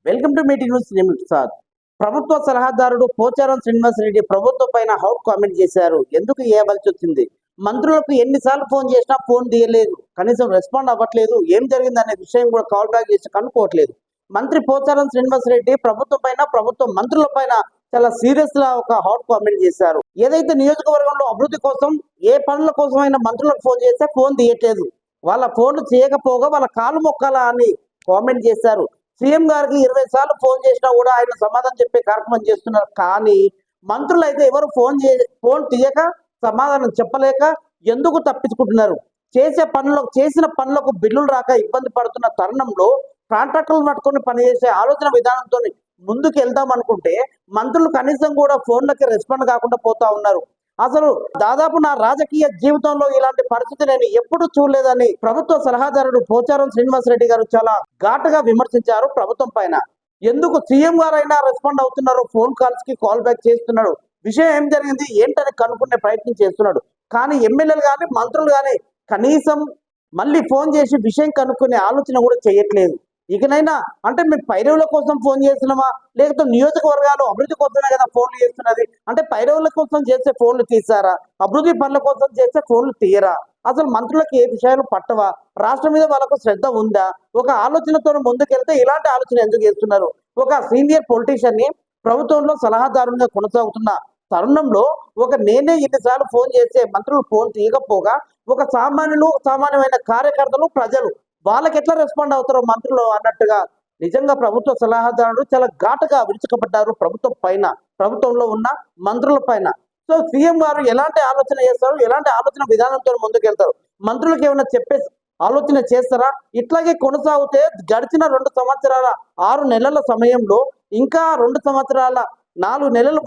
Welcome to meeting news. నేను ప్రసాద్. ప్రభుత్వ సలహాదారుడు పోచారం శ్రీనివాస్ రెడ్డి ప్రభుత్వం పైన హౌట్ కామెంట్ చేశారు. ఎందుకు చేయవలసి వచ్చింది? మంత్రులకు ఎన్నిసార్లు ఫోన్ చేసినా ఫోన్ తీయలేదు, కనీసం రెస్పాండ్ అవ్వట్లేదు. ఏం జరిగింది అనే విషయం కూడా కాల్ బ్యాక్ చేసి కనుక్కోవట్లేదు. మంత్రి పోచారం శ్రీనివాస్ రెడ్డి ప్రభుత్వం పైన, ప్రభుత్వ మంత్రుల పైన చాలా సీరియస్ గా ఒక హౌట్ కామెంట్ చేశారు. ఏదైతే నియోజకవర్గంలో అభివృద్ధి కోసం ఏ పనుల కోసం అయినా మంత్రులకు ఫోన్ చేస్తే ఫోన్ తీయట్లేదు, వాళ్ళ ఫోన్లు చేయకపోగా వాళ్ళ కాలు మొక్కాలా అని కామెంట్ చేశారు. సీఎం గారికి 20 సార్లు ఫోన్ చేసినా కూడా ఆయన సమాధానం చెప్పే కార్యక్రమం చేస్తున్నారు. కానీ మంత్రులు అయితే ఎవరు ఫోన్ తీయక, సమాధానం చెప్పలేక ఎందుకు తప్పించుకుంటున్నారు? చేసిన పనులకు బిల్లులు రాక ఇబ్బంది పడుతున్న తరుణంలో కాంట్రాక్టర్లు పట్టుకొని పనిచేసే ఆలోచన విధానంతో ముందుకు వెళ్దాం అనుకుంటే మంత్రులు కనీసం కూడా ఫోన్లకి రెస్పాండ్ కాకుండా పోతా ఉన్నారు. అసలు దాదాపు నా రాజకీయ జీవితంలో ఇలాంటి పరిస్థితి నేను ఎప్పుడు చూడలేదని ప్రభుత్వ సలహాదారుడు పోచారం శ్రీనివాస్ రెడ్డి గారు చాలా ఘాటుగా విమర్శించారు ప్రభుత్వం పైన. ఎందుకు సీఎం గారైనా రెస్పాండ్ అవుతున్నారు, ఫోన్ కాల్స్ కి కాల్ బ్యాక్ చేస్తున్నాడు, విషయం ఏం జరిగింది ఏంటని కనుక్కునే ప్రయత్నం చేస్తున్నాడు. కానీ ఎమ్మెల్యేలు కానీ మంత్రులు కానీ కనీసం మళ్ళీ ఫోన్ చేసి విషయం కనుక్కునే ఆలోచన కూడా చేయట్లేదు. ఇకనైనా అంటే మేము పైరవుల కోసం ఫోన్ చేస్తున్నామా, లేకపోతే నియోజకవర్గాలు అభివృద్ధి కోసమే కదా ఫోన్లు చేస్తున్నది అంటే పైరవుల కోసం చేసే ఫోన్లు తీసారా, అభివృద్ధి పనుల కోసం చేసే ఫోన్లు తీయరా? అసలు మంత్రులకు ఏ విషయాలు పట్టవా? రాష్ట్రం మీద వాళ్ళకు శ్రద్ధ ఉందా? ఒక ఆలోచనతో ముందుకెళ్తే ఇలాంటి ఆలోచన ఎందుకు చేస్తున్నారు? ఒక సీనియర్ పొలిటీషియన్ ని ప్రభుత్వంలో సలహాదారునిగా కొనసాగుతున్న తరుణంలో నేనే ఇన్నిసార్లు ఫోన్ చేసే మంత్రులు ఫోన్ తీయకపోగా ఒక సామాన్యమైన కార్యకర్తలు, ప్రజలు వాళ్ళకి ఎట్లా రెస్పాండ్ అవుతారో మంత్రులు అన్నట్టుగా నిజంగా ప్రభుత్వ సలహాదారుడు చాలా ఘాటుగా విరుచుకుపడ్డారు ప్రభుత్వం పైన, ప్రభుత్వంలో ఉన్న మంత్రుల పైన. సో సీఎం గారు ఎలాంటి ఆలోచన చేస్తారు, ఎలాంటి ఆలోచన విధానంతో ముందుకెళ్తారు? మంత్రులకు ఏమైనా చెప్పే ఆలోచన చేస్తారా? ఇట్లాగే కొనసాగితే గడిచిన 2 సంవత్సరాల 6 నెలల సమయంలో ఇంకా 2 సంవత్సరాల 4 నెలలు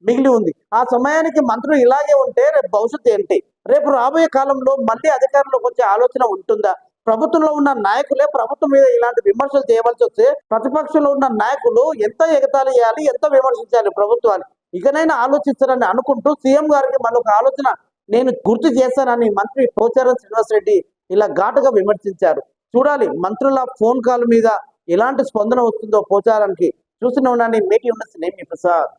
మిగిలి ఉంది. ఆ సమయానికి మంత్రులు ఇలాగే ఉంటే రేపు భవిష్యత్తు ఏంటి? రేపు రాబోయే కాలంలో మళ్ళీ అధికారంలోకి వచ్చే ఆలోచన ఉంటుందా? ప్రభుత్వంలో ఉన్న నాయకులే ప్రభుత్వం మీద ఇలాంటి విమర్శలు చేయవలసి వస్తే ప్రతిపక్షంలో ఉన్న నాయకులు ఎంత ఎగతాళి చేయాలి, ఎంత విమర్శించాలి ప్రభుత్వాన్ని? ఇకనైనా ఆలోచిస్తారని అనుకుంటూ సీఎం గారికి మరొక ఆలోచన నేను గుర్తు చేశానని మంత్రి పోచారం శ్రీనివాస్ రెడ్డి ఇలా ఘాటుగా విమర్శించారు. చూడాలి మంత్రుల ఫోన్ కాల్ మీద ఎలాంటి స్పందన వస్తుందో పోచారానికి. చూస్తూనే ఉండండి మీటింగ్ న్యూస్. నేను ప్రసాద్.